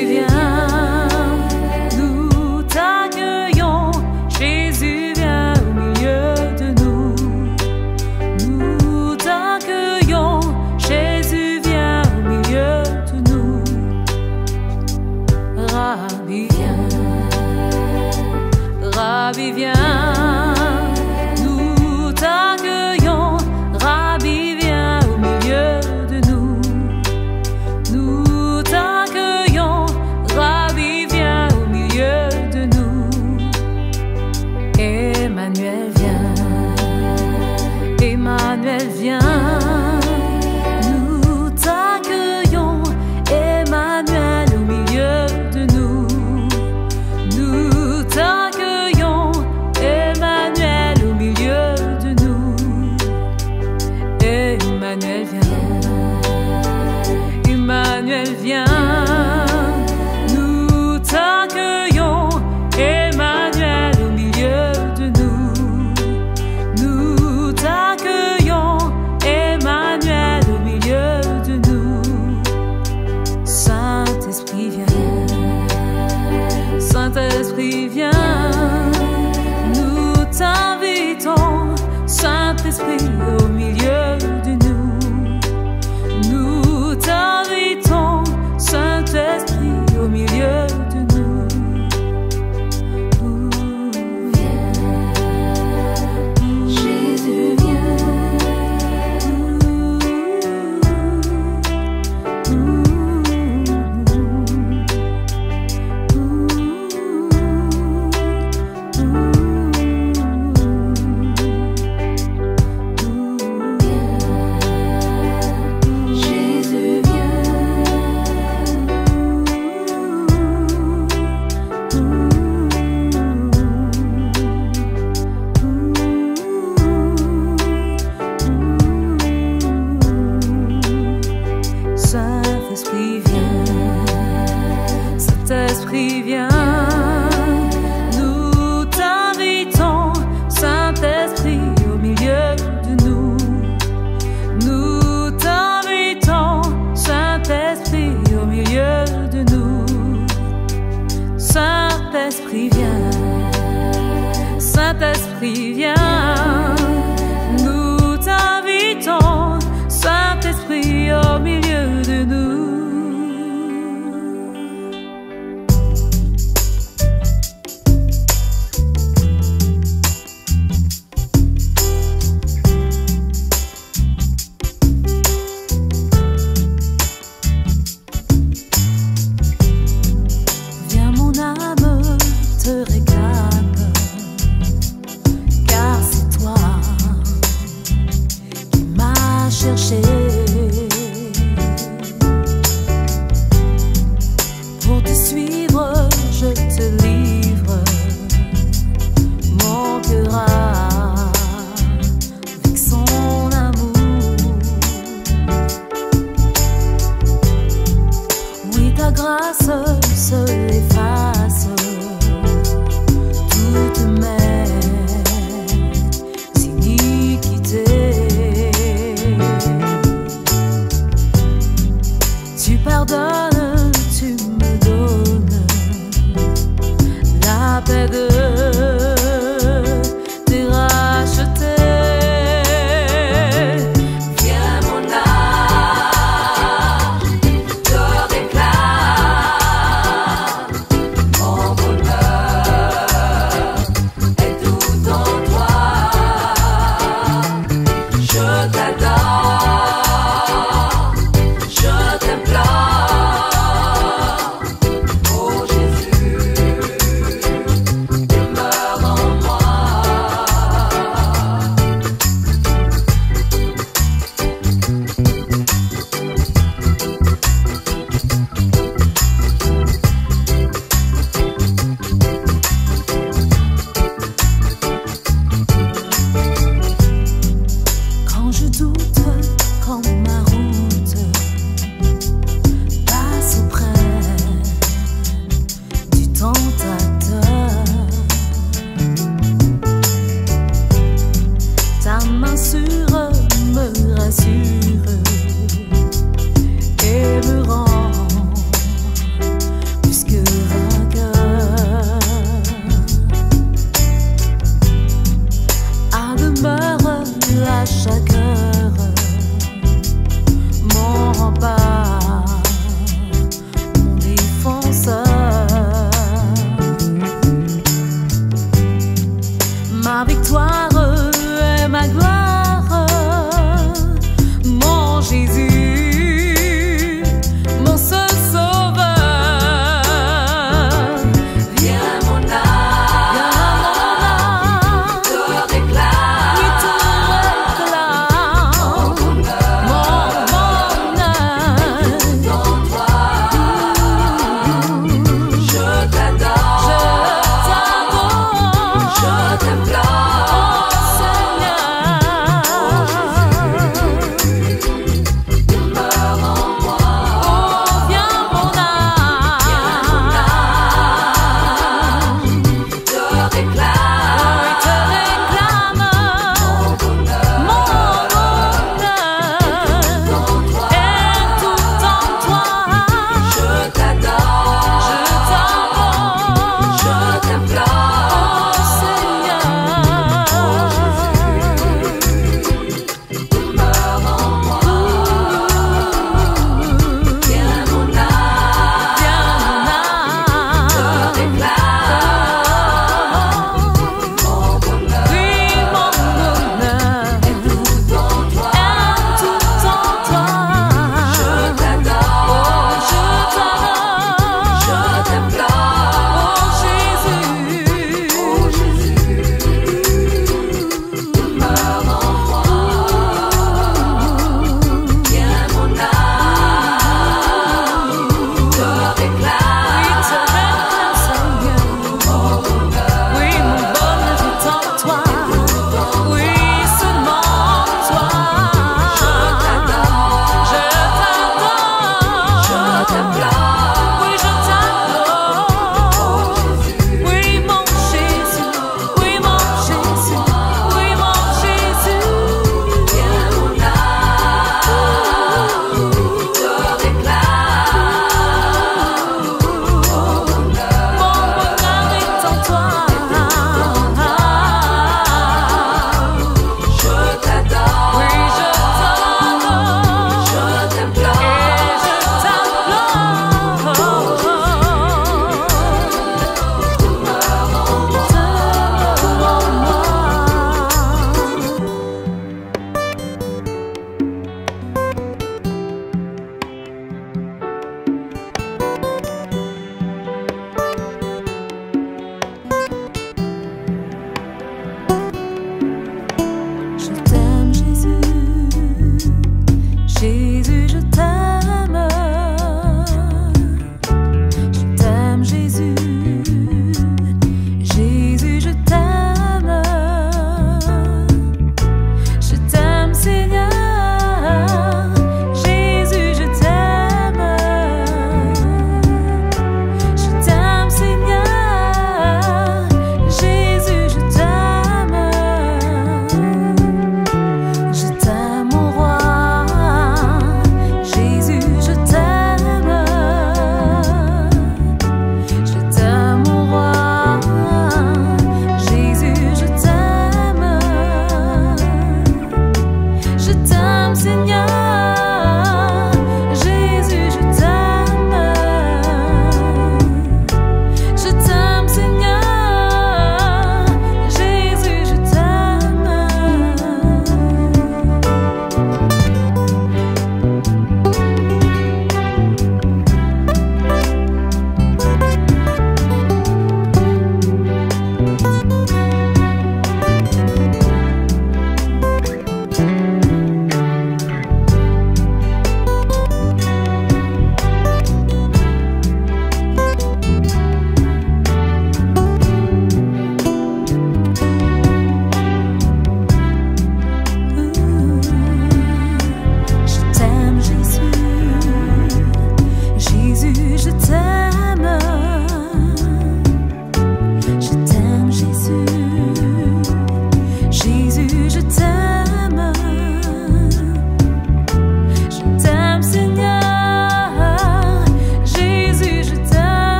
tu viens, nous t'accueillons. Jésus, viens au milieu de nous. Nous t'accueillons. Jésus, viens au milieu de nous. Rabbi, viens. Rabbi, viens. Nous t'accueillons. Rabbi, viens au milieu de nous. Nous t'accueillons. Rabbi, viens au milieu de nous. Emmanuel, viens. Emmanuel, viens. Nous t'accueillons. Emmanuel au milieu de nous. Nous t'accueillons. Emmanuel au milieu de nous. Emmanuel, viens. Emmanuel, viens. Nous t'accueillons. Emmanuel au milieu de nous. Nous t'accueillons. Emmanuel au milieu de nous. Saint-Esprit, viens. Saint-Esprit, viens. Nous t'invitons. Saint-Esprit au milieu de nous. Nous t'invitons. Saint-Esprit au milieu de nous. Viens. Jésus, viens. Jésus, Saint-Esprit, viens. Saint-Esprit, viens. Nous t'invitons. Saint-Esprit au milieu de nous. Nous t'invitons. Saint-Esprit au milieu de nous. Saint-Esprit, viens. Saint-Esprit, viens. Nous t'invitons. Saint-Esprit au milieu de nous. Viens, mon âme te réclame, car c'est toi qui m'as cherché. Pour te suivre, je te livre mon cœur avec son amour. Oui, ta grâce seule efface toutes mes iniquités. Tu pardonnes, tu me donnes la paix de t'es racheté. Viens, mon âme te réclame, mon bonheur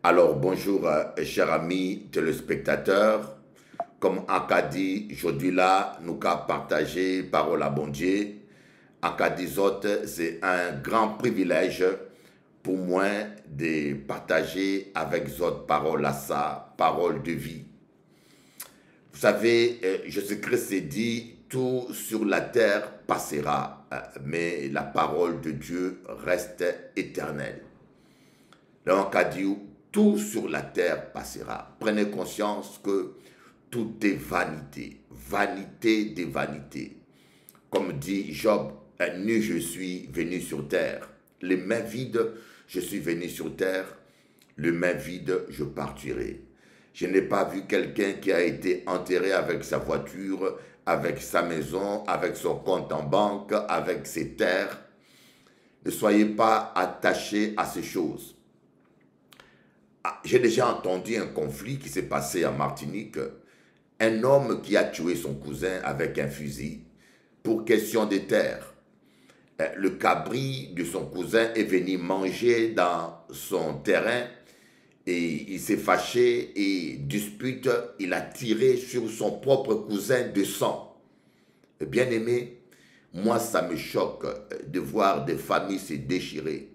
Alors, bonjour, chers amis téléspectateurs. Comme Akadi, aujourd'hui là, nous avons partagé parole à bon Dieu. Akadi Zot, c'est un grand privilège pour moi de partager avec Zot parole à sa parole de vie. Vous savez, Jésus-Christ s'est dit, tout sur la terre passera, mais la parole de Dieu reste éternelle. Donc, a dit, tout sur la terre passera. Prenez conscience que tout est vanité, vanité des vanités. Comme dit Job, nu je suis venu sur terre. Les mains vides, je suis venu sur terre. Les mains vides, je partirai. Je n'ai pas vu quelqu'un qui a été enterré avec sa voiture, avec sa maison, avec son compte en banque, avec ses terres. Ne soyez pas attachés à ces choses. J'ai déjà entendu un conflit qui s'est passé en Martinique. Un homme qui a tué son cousin avec un fusil pour question de terre. Le cabri de son cousin est venu manger dans son terrain et il s'est fâché et dispute, il a tiré sur son propre cousin de sang. Bien aimé, moi ça me choque de voir des familles se déchirer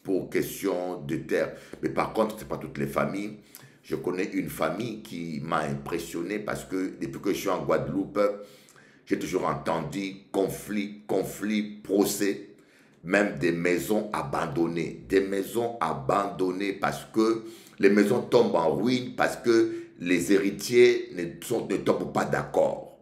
pour question de terre. Mais par contre, ce n'est pas toutes les familles. Je connais une famille qui m'a impressionné parce que depuis que je suis en Guadeloupe, j'ai toujours entendu conflit, procès, même des maisons abandonnées. Des maisons abandonnées parce que les maisons tombent en ruine, parce que les héritiers ne tombent pas d'accord.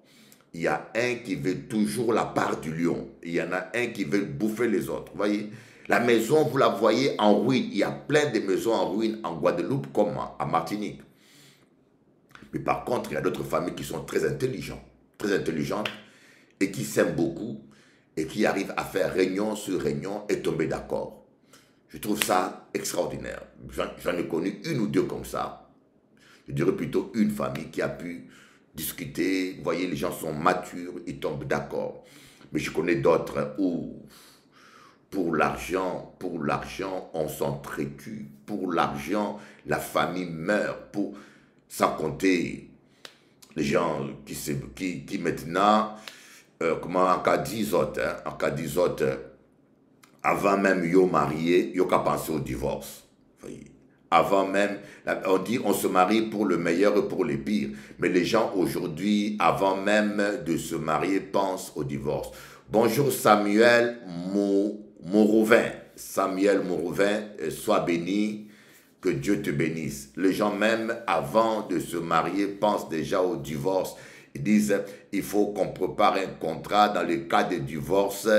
Il y a un qui veut toujours la part du lion. Il y en a un qui veut bouffer les autres. Vous voyez? La maison, vous la voyez en ruine. Il y a plein de maisons en ruine en Guadeloupe comme en Martinique. Mais par contre, il y a d'autres familles qui sont très intelligentes et qui s'aiment beaucoup et qui arrivent à faire réunion sur réunion et tomber d'accord. Je trouve ça extraordinaire. J'en ai connu une ou deux comme ça. Je dirais plutôt une famille qui a pu discuter. Vous voyez, les gens sont matures, ils tombent d'accord. Mais je connais d'autres où pour l'argent, on s'entretue. Pour l'argent, la famille meurt. Sans compter les gens qui maintenant, comment en cas d'isot, avant même yo marié, yo qu'à penser au divorce. Avant même, on dit on se marie pour le meilleur et pour le pire. Mais les gens aujourd'hui, avant même de se marier, pensent au divorce. Bonjour Samuel Mourouvin. Samuel Mourouvin, sois béni, que Dieu te bénisse. Les gens même avant de se marier pensent déjà au divorce. Ils disent, il faut qu'on prépare un contrat dans le cas de divorce.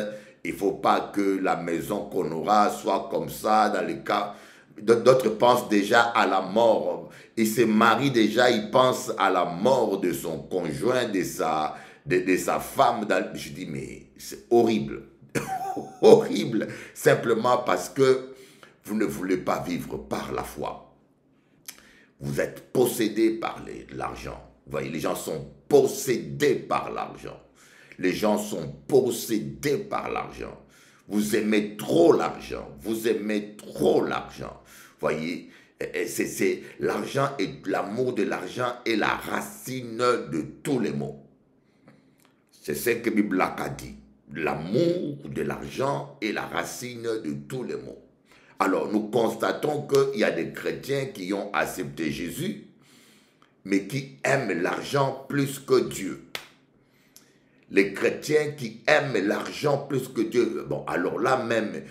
Il ne faut pas que la maison qu'on aura soit comme ça dans le cas. D'autres pensent déjà à la mort. Ils se marient déjà, ils pensent à la mort de son conjoint, de sa femme. Je dis, mais c'est horrible. Horrible. Simplement parce que vous ne voulez pas vivre par la foi. Vous êtes possédé par l'argent. Vous voyez, les gens sont possédés par l'argent. Les gens sont possédés par l'argent. Vous aimez trop l'argent. Vous aimez trop l'argent. Vous voyez, c'est l'argent et l'amour de l'argent est la racine de tous les maux. C'est ce que la Bible a dit. L'amour de l'argent est la racine de tous les maux. Alors, nous constatons qu'il y a des chrétiens qui ont accepté Jésus, mais qui aiment l'argent plus que Dieu. Les chrétiens qui aiment l'argent plus que Dieu. Bon, alors là même,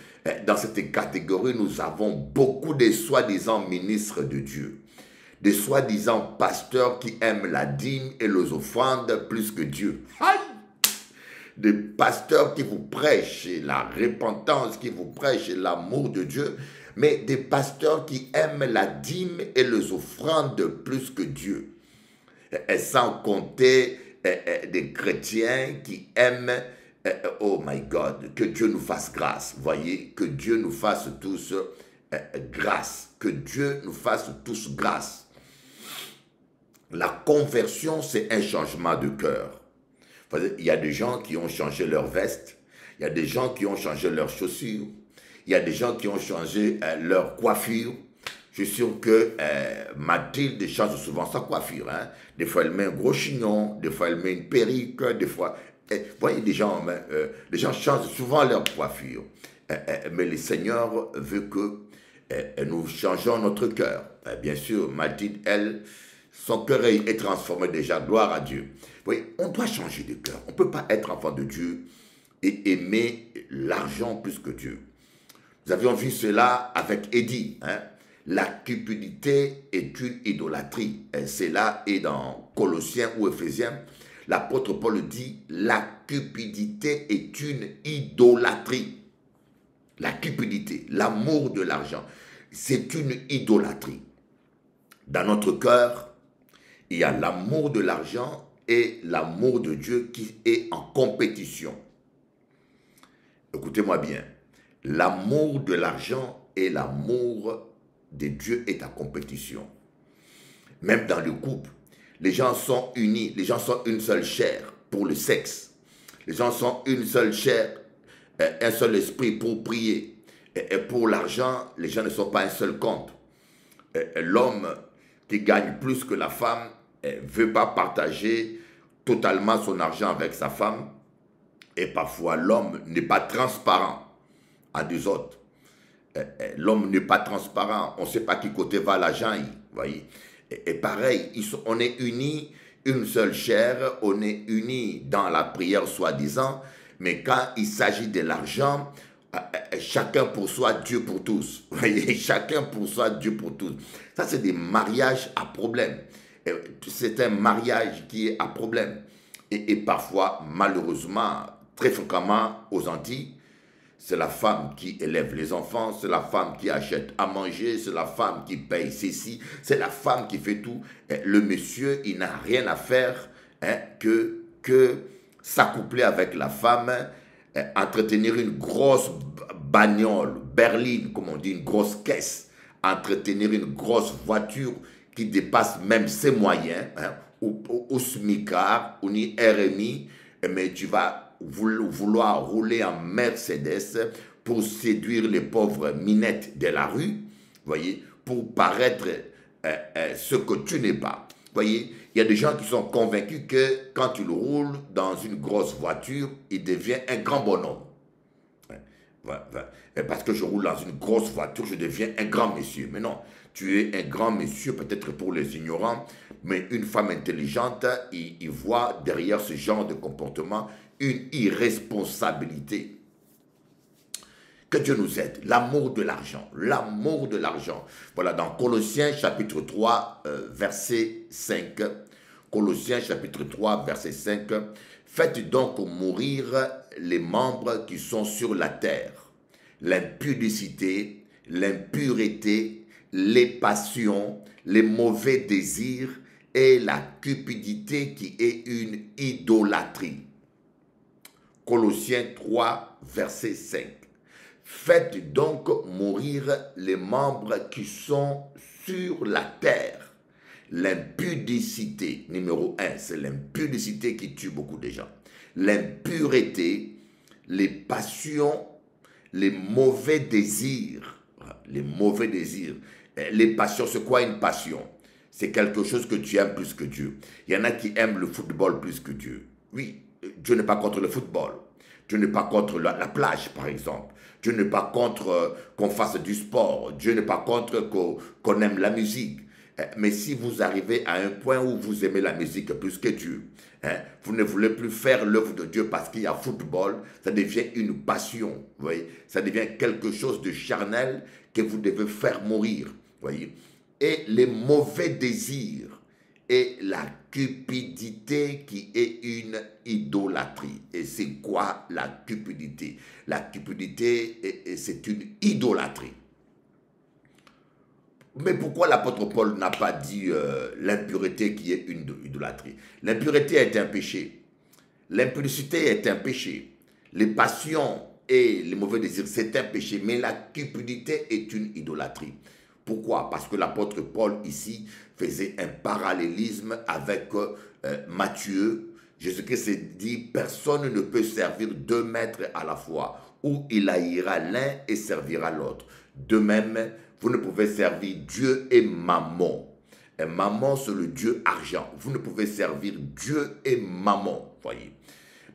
dans cette catégorie, nous avons beaucoup de soi-disant ministres de Dieu. Des soi-disant pasteurs qui aiment la dîme et les offrandes plus que Dieu. Aïe! Des pasteurs qui vous prêchent la repentance, qui vous prêchent l'amour de Dieu, mais des pasteurs qui aiment la dîme et les offrandes plus que Dieu. Et sans compter des chrétiens qui aiment, oh my God, que Dieu nous fasse grâce. Voyez, que Dieu nous fasse tous grâce. Que Dieu nous fasse tous grâce. La conversion, c'est un changement de cœur. Il y a des gens qui ont changé leur veste, il y a des gens qui ont changé leurs chaussures, il y a des gens qui ont changé leur coiffure, Je suis sûr que Mathilde change souvent sa coiffure. Hein. Des fois, elle met un gros chignon, des fois, elle met une perruque, des fois... vous voyez, les gens changent souvent leur coiffure. Mais le Seigneur veut que nous changeons notre cœur. Bien sûr, Mathilde, elle, son cœur est transformé déjà. Gloire à Dieu. Vous voyez, on doit changer de cœur. On ne peut pas être enfant de Dieu et aimer l'argent plus que Dieu. Nous avions vu cela avec Eddie. Hein? La cupidité est une idolâtrie. C'est là et dans Colossiens ou Éphésiens, l'apôtre Paul dit, la cupidité est une idolâtrie. La cupidité, l'amour de l'argent, c'est une idolâtrie. Dans notre cœur, il y a l'amour de l'argent et l'amour de Dieu qui est en compétition. Écoutez-moi bien, l'amour de l'argent et l'amour de Dieu est en compétition. Même dans le couple, les gens sont unis, les gens sont une seule chair pour le sexe. Les gens sont une seule chair, un seul esprit pour prier. Et pour l'argent, les gens ne sont pas un seul compte. L'homme qui gagne plus que la femme ne veut pas partager totalement son argent avec sa femme. Et parfois, l'homme n'est pas transparent à deux autres. L'homme n'est pas transparent. On ne sait pas qui côté va l'argent. Voyez. Et pareil, on est unis, une seule chair, on est unis dans la prière soi-disant, mais quand il s'agit de l'argent, chacun pour soi, Dieu pour tous. Vous voyez, chacun pour soi, Dieu pour tous. Ça, c'est des mariages à problème. C'est un mariage qui est à problème. Et parfois, malheureusement, très fréquemment aux Antilles, c'est la femme qui élève les enfants, c'est la femme qui achète à manger, c'est la femme qui paye ceci, c'est la femme qui fait tout. Le monsieur, il n'a rien à faire que s'accoupler avec la femme, entretenir une grosse bagnole, berline, comme on dit, une grosse caisse, entretenir une grosse voiture qui dépasse même ses moyens, ou SMICAR, ou ni RMI, mais tu vas vouloir rouler en Mercedes pour séduire les pauvres minettes de la rue, voyez, pour paraître ce que tu n'es pas. Voyez, il y a des gens qui sont convaincus que quand il roule dans une grosse voiture, il devient un grand bonhomme. Parce que je roule dans une grosse voiture, je deviens un grand monsieur. Mais non, tu es un grand monsieur peut-être pour les ignorants, mais une femme intelligente, il voit derrière ce genre de comportement une irresponsabilité. Que Dieu nous aide. L'amour de l'argent. L'amour de l'argent. Voilà, dans Colossiens chapitre 3, verset 5. Colossiens chapitre 3, verset 5. Faites donc mourir les membres qui sont sur la terre. L'impudicité, l'impureté, les passions, les mauvais désirs et la cupidité qui est une idolâtrie. Colossiens 3, verset 5. Faites donc mourir les membres qui sont sur la terre. L'impudicité, numéro 1, c'est l'impudicité qui tue beaucoup de gens. L'impureté, les passions, les mauvais désirs. Les mauvais désirs. Les passions, c'est quoi une passion? C'est quelque chose que tu aimes plus que Dieu. Il y en a qui aiment le football plus que Dieu. Oui, Dieu n'est pas contre le football. Dieu n'est pas contre la plage, par exemple. Dieu n'est pas contre qu'on fasse du sport. Dieu n'est pas contre qu'on aime la musique. Mais si vous arrivez à un point où vous aimez la musique plus que Dieu, vous ne voulez plus faire l'œuvre de Dieu parce qu'il y a football, ça devient une passion. Vous voyez, ça devient quelque chose de charnel que vous devez faire mourir. Vous voyez. Et les mauvais désirs et la cupidité qui est une idolâtrie. Et c'est quoi la cupidité? La cupidité, c'est une idolâtrie. Mais pourquoi l'apôtre Paul n'a pas dit l'impureté qui est une idolâtrie? L'impureté est un péché. L'impudicité est un péché. Les passions et les mauvais désirs, c'est un péché. Mais la cupidité est une idolâtrie. Pourquoi? Parce que l'apôtre Paul ici faisait un parallélisme avec Matthieu. Jésus-Christ s'est dit, personne ne peut servir deux maîtres à la fois, ou il haïra l'un et servira l'autre. De même, Vous ne pouvez servir Dieu et Mammon. Et Mammon, c'est le Dieu argent. Vous ne pouvez servir Dieu et Mammon, voyez.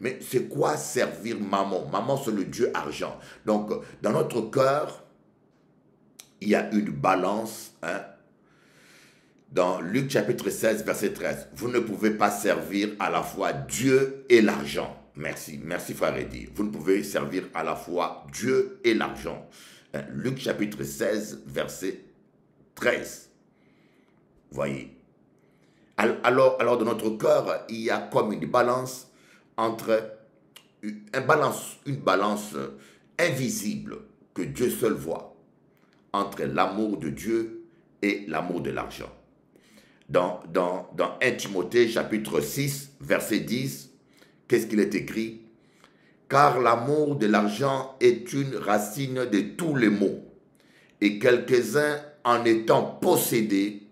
Mais c'est quoi servir Mammon? Mammon, c'est le Dieu argent. Donc, dans notre cœur, il y a une balance, hein. Dans Luc chapitre 16, verset 13, vous ne pouvez pas servir à la fois Dieu et l'argent. Merci, merci frère Eddy. Vous ne pouvez servir à la fois Dieu et l'argent. Luc chapitre 16, verset 13. Voyez. Alors dans notre cœur, il y a comme une balance entre une balance invisible que Dieu seul voit entre l'amour de Dieu et l'amour de l'argent. Dans 1 Timothée chapitre 6, verset 10, qu'est-ce qu'il est écrit? Car l'amour de l'argent est une racine de tous les maux, et quelques-uns, en étant possédés,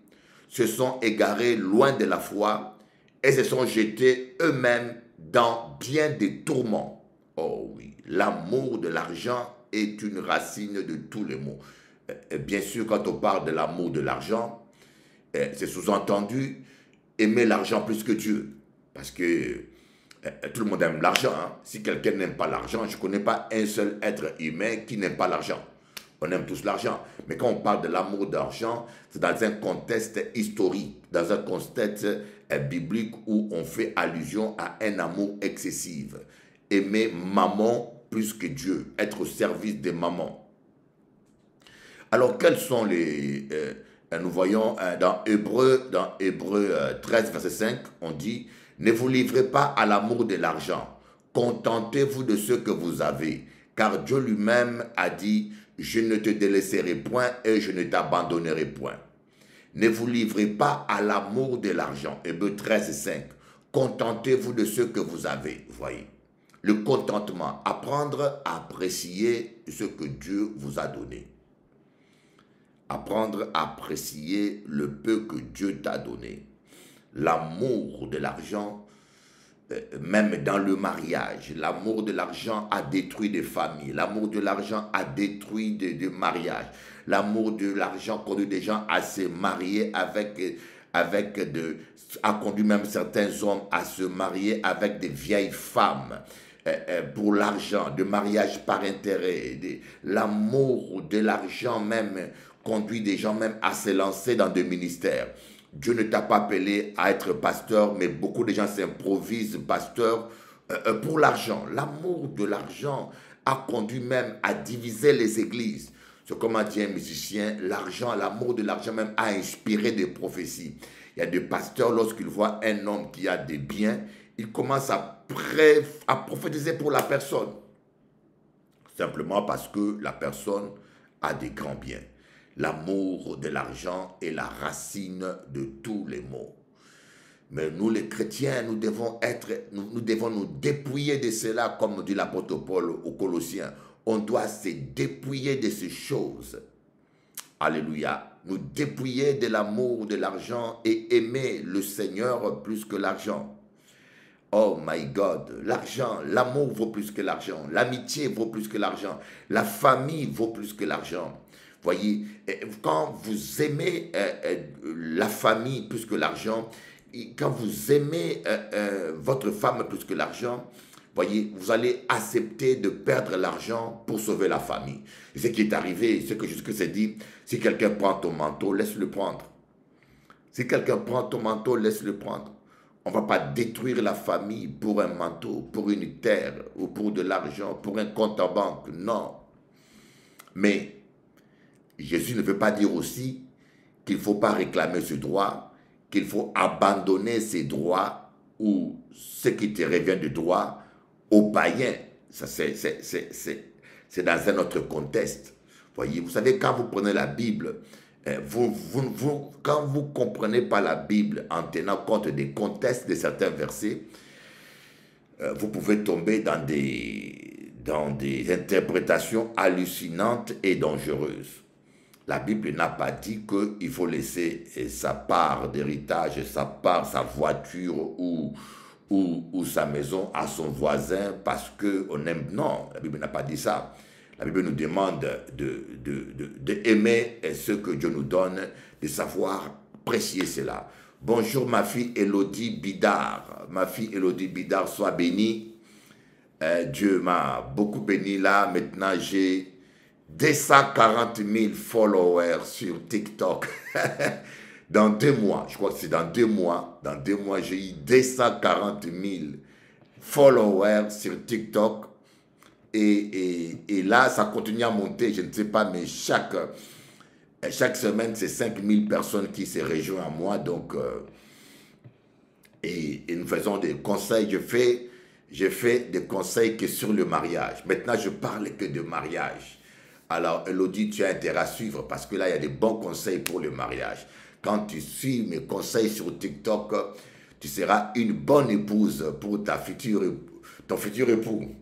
se sont égarés loin de la foi et se sont jetés eux-mêmes dans bien des tourments. Oh oui, l'amour de l'argent est une racine de tous les maux. Bien sûr, quand on parle de l'amour de l'argent, c'est sous-entendu aimer l'argent plus que Dieu. Parce que tout le monde aime l'argent. Hein. Si quelqu'un n'aime pas l'argent, je ne connais pas un seul être humain qui n'aime pas l'argent. On aime tous l'argent. Mais quand on parle de l'amour d'argent, c'est dans un contexte historique, dans un contexte biblique où on fait allusion à un amour excessif. Aimer maman plus que Dieu, être au service de maman. Alors, quels sont les... nous voyons dans Hébreu 13, verset 5, on dit « Ne vous livrez pas à l'amour de l'argent, contentez-vous de ce que vous avez, car Dieu lui-même a dit « Je ne te délaisserai point et je ne t'abandonnerai point. » Ne vous livrez pas à l'amour de l'argent. Hébreu 13, 5. Contentez-vous de ce que vous avez. Voyez. Le contentement. Apprendre à apprécier ce que Dieu vous a donné. Apprendre à apprécier le peu que Dieu t'a donné. L'amour de l'argent, même dans le mariage, l'amour de l'argent a détruit des familles. L'amour de l'argent a détruit des mariages. L'amour de l'argent conduit des gens à se marier a conduit même certains hommes à se marier avec des vieilles femmes pour l'argent, de mariage par intérêt. L'amour de l'argent même conduit des gens même à se lancer dans des ministères. Dieu ne t'a pas appelé à être pasteur, mais beaucoup de gens s'improvisent pasteurs pour l'argent. L'amour de l'argent a conduit même à diviser les églises. C'est comme a dit un musicien, l'argent, l'amour de l'argent même a inspiré des prophéties. Il y a des pasteurs, lorsqu'ils voient un homme qui a des biens, ils commencent à prophétiser pour la personne. Simplement parce que la personne a des grands biens. L'amour de l'argent est la racine de tous les maux. Mais nous, les chrétiens, nous devons nous dépouiller de cela, comme dit l'apôtre Paul aux Colossiens. On doit se dépouiller de ces choses. Alléluia. Nous dépouiller de l'amour de l'argent et aimer le Seigneur plus que l'argent. Oh my God, l'argent, l'amour vaut plus que l'argent. L'amitié vaut plus que l'argent. La famille vaut plus que l'argent. Voyez, quand vous aimez la famille plus que l'argent, quand vous aimez votre femme plus que l'argent, voyez, vous allez accepter de perdre l'argent pour sauver la famille. Et ce qui est arrivé, ce que Jésus s'est dit, si quelqu'un prend ton manteau, laisse-le prendre. Si quelqu'un prend ton manteau, laisse-le prendre. On ne va pas détruire la famille pour un manteau, pour une terre, ou pour de l'argent, pour un compte en banque. Non. Mais Jésus ne veut pas dire aussi qu'il ne faut pas réclamer ce droit, qu'il faut abandonner ces droits ou ce qui te revient de droit aux païens. Ça, c'est dans un autre contexte. Voyez, vous savez, quand vous prenez la Bible, quand vous ne comprenez pas la Bible en tenant compte des contextes de certains versets, vous pouvez tomber dans des interprétations hallucinantes et dangereuses. La Bible n'a pas dit qu'il faut laisser sa part d'héritage, sa voiture ou sa maison à son voisin parce qu'on aime. Non, la Bible n'a pas dit ça. La Bible nous demande d'aimer ce que Dieu nous donne, de savoir apprécier cela. Bonjour ma fille Elodie Bidard. Ma fille Elodie Bidard, sois bénie. Dieu m'a beaucoup béni là. Maintenant, j'ai 240 000 followers sur TikTok. Dans 2 mois, je crois que c'est dans 2 mois, j'ai eu 240 000 followers sur TikTok. Et là, ça continue à monter, je ne sais pas, mais chaque semaine, c'est 5 000 personnes qui se rejoignent à moi. Donc, et nous faisons des conseils. Je fais des conseils que sur le mariage. Maintenant, je parle que de mariage. Alors, Elodie, tu as intérêt à suivre parce que là, il y a des bons conseils pour le mariage. Quand tu suis mes conseils sur TikTok, tu seras une bonne épouse pour ton futur époux.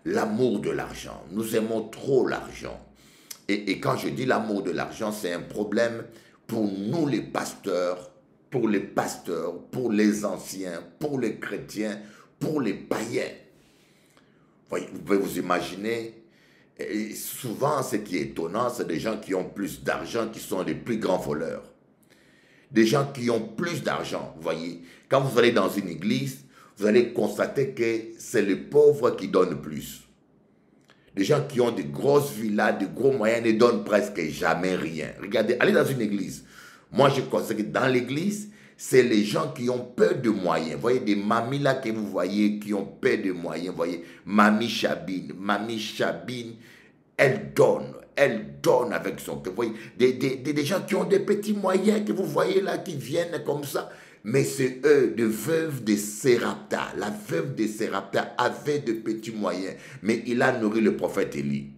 L'amour de l'argent. Nous aimons trop l'argent. Et quand je dis l'amour de l'argent, c'est un problème pour nous les pasteurs, pour les anciens, pour les chrétiens, pour les païens. Vous pouvez vous imaginer, et souvent ce qui est étonnant, c'est des gens qui ont plus d'argent qui sont les plus grands voleurs. Des gens qui ont plus d'argent, vous voyez. Quand vous allez dans une église, vous allez constater que c'est les pauvres qui donnent plus. Des gens qui ont de grosses villas, de gros moyens ne donnent presque jamais rien. Regardez, allez dans une église. Moi, je constate que dans l'église, c'est les gens qui ont peu de moyens. Vous voyez, des mamies là que vous voyez qui ont peu de moyens. Vous voyez, Mamie Chabine, elle donne avec son cœur. Vous voyez, des gens qui ont des petits moyens que vous voyez là, qui viennent comme ça. Mais c'est eux, de veuve de Sérapta. La veuve de Sérapta avait de petits moyens. Mais il a nourri le prophète Élie.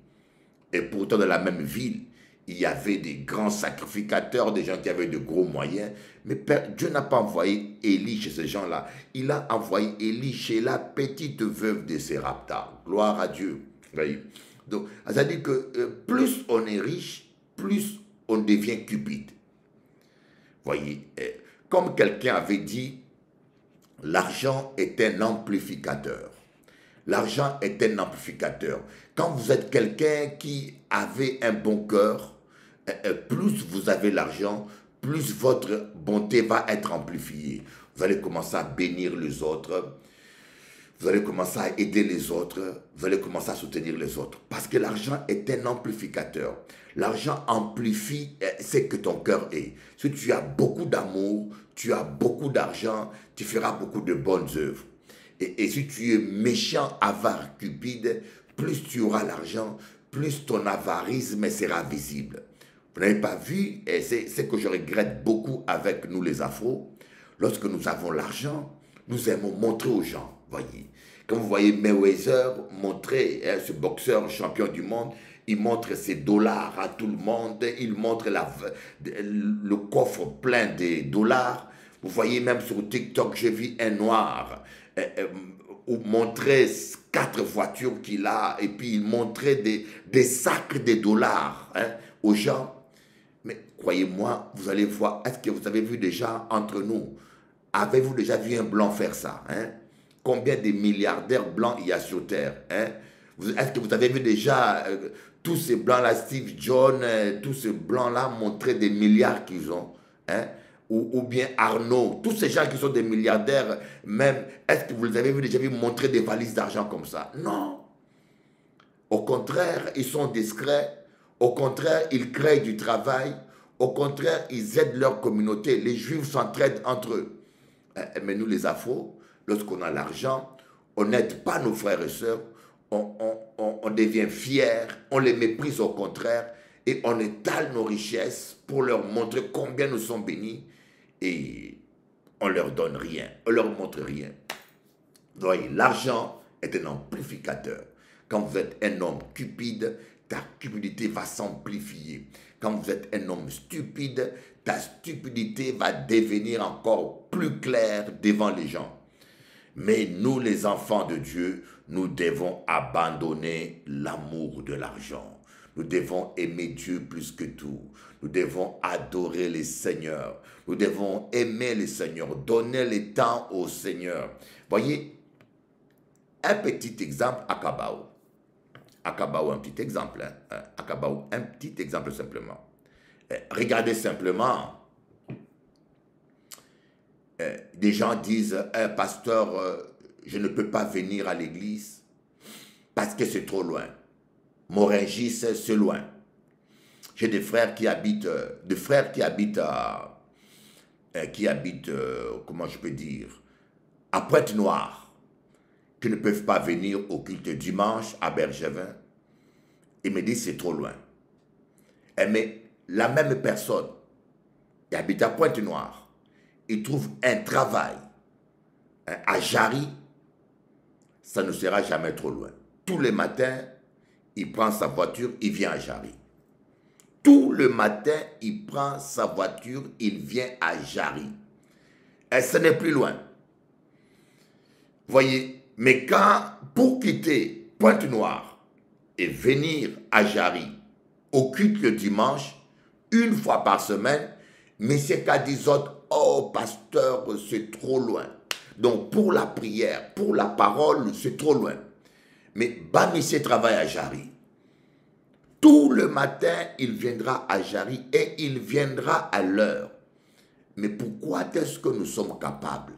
Et pourtant, dans la même ville, il y avait des grands sacrificateurs, des gens qui avaient de gros moyens. Mais Dieu n'a pas envoyé Élie chez ces gens-là. Il a envoyé Élie chez la petite veuve de Sérapta. Gloire à Dieu. Donc, ça veut dire que plus on est riche, plus on devient cupide. Voyez, comme quelqu'un avait dit, l'argent est un amplificateur. L'argent est un amplificateur. Quand vous êtes quelqu'un qui avait un bon cœur, plus vous avez l'argent, plus votre bonté va être amplifiée. Vous allez commencer à bénir les autres. Vous allez commencer à aider les autres. Vous allez commencer à soutenir les autres. Parce que l'argent est un amplificateur. L'argent amplifie ce que ton cœur est. Si tu as beaucoup d'amour, tu as beaucoup d'argent, tu feras beaucoup de bonnes œuvres. Et si tu es méchant, avare, cupide, plus tu auras l'argent, plus ton avarisme sera visible. Vous n'avez pas vu, et c'est ce que je regrette beaucoup avec nous les Afros, lorsque nous avons l'argent, nous aimons montrer aux gens, voyez. Quand vous voyez Mayweather montrer, ce boxeur champion du monde, il montre ses dollars à tout le monde, il montre le coffre plein de dollars. Vous voyez même sur TikTok, j'ai vu un noir montrer 4 voitures qu'il a, et puis il montrait des sacs de dollars aux gens. Mais croyez-moi, vous allez voir, est-ce que vous avez vu déjà entre nous, avez-vous déjà vu un blanc faire ça Combien de milliardaires blancs il y a sur Terre Est-ce que vous avez vu déjà tous ces blancs-là, Steve Jobs, tous ces blancs-là montrer des milliards qu'ils ont ou bien Arnaud, tous ces gens qui sont des milliardaires, même, est-ce que vous les avez déjà vu montrer des valises d'argent comme ça? Non. Au contraire, ils sont discrets. Au contraire, ils créent du travail. Au contraire, ils aident leur communauté. Les Juifs s'entraident entre eux. Mais nous, les Afros, lorsqu'on a l'argent, on n'aide pas nos frères et sœurs. On devient fiers. On les méprise au contraire. Et on étale nos richesses pour leur montrer combien nous sommes bénis. Et on leur donne rien. On leur montre rien. Donc, l'argent est un amplificateur. Quand vous êtes un homme cupide, ta cupidité va s'amplifier. Quand vous êtes un homme stupide, ta stupidité va devenir encore plus claire devant les gens. Mais nous, les enfants de Dieu, nous devons abandonner l'amour de l'argent. Nous devons aimer Dieu plus que tout. Nous devons adorer le Seigneur. Nous devons aimer le Seigneur, donner le temps au Seigneur. Voyez, un petit exemple à Kabao. À Kabao, un petit exemple. À Kabao, un petit exemple simplement. Regardez simplement. Des gens disent, pasteur, je ne peux pas venir à l'église parce que c'est trop loin. Morangis, c'est loin. J'ai des frères qui habitent, comment je peux dire, à Pointe-Noire, qui ne peuvent pas venir au culte dimanche à Bergevin. Ils me disent c'est trop loin. Mais la même personne qui habite à Pointe-Noire, il trouve un travail à Jarry, ça ne sera jamais trop loin. Tous les matins, il prend sa voiture, il vient à Jarry. Tout le matin, il prend sa voiture, il vient à Jarry. Et ce n'est plus loin. Voyez, mais pour quitter Pointe-Noire et venir à Jarry, au culte le dimanche, une fois par semaine, M. Kadizot, oh pasteur, c'est trop loin. Donc pour la prière, pour la parole, c'est trop loin. Mais Bamissé travaille à Jarry. Tout le matin, il viendra à Jarry et il viendra à l'heure. Mais pourquoi est-ce que nous sommes capables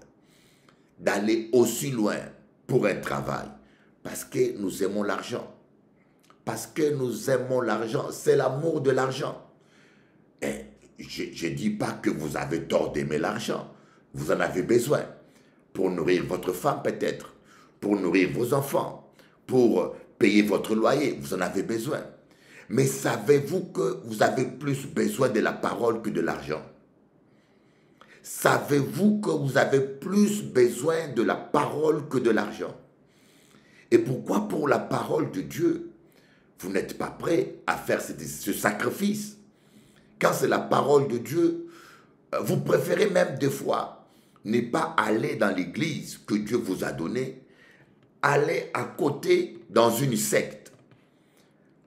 d'aller aussi loin pour un travail? Parce que nous aimons l'argent. Parce que nous aimons l'argent. C'est l'amour de l'argent. Et je ne dis pas que vous avez tort d'aimer l'argent. Vous en avez besoin. Pour nourrir votre femme peut-être. Pour nourrir vos enfants. Pour payer votre loyer. Vous en avez besoin. Mais savez-vous que vous avez plus besoin de la parole que de l'argent? Savez-vous que vous avez plus besoin de la parole que de l'argent? Et pourquoi pour la parole de Dieu, vous n'êtes pas prêt à faire ce sacrifice? Quand c'est la parole de Dieu, vous préférez même des fois ne pas aller dans l'église que Dieu vous a donnée, aller à côté dans une secte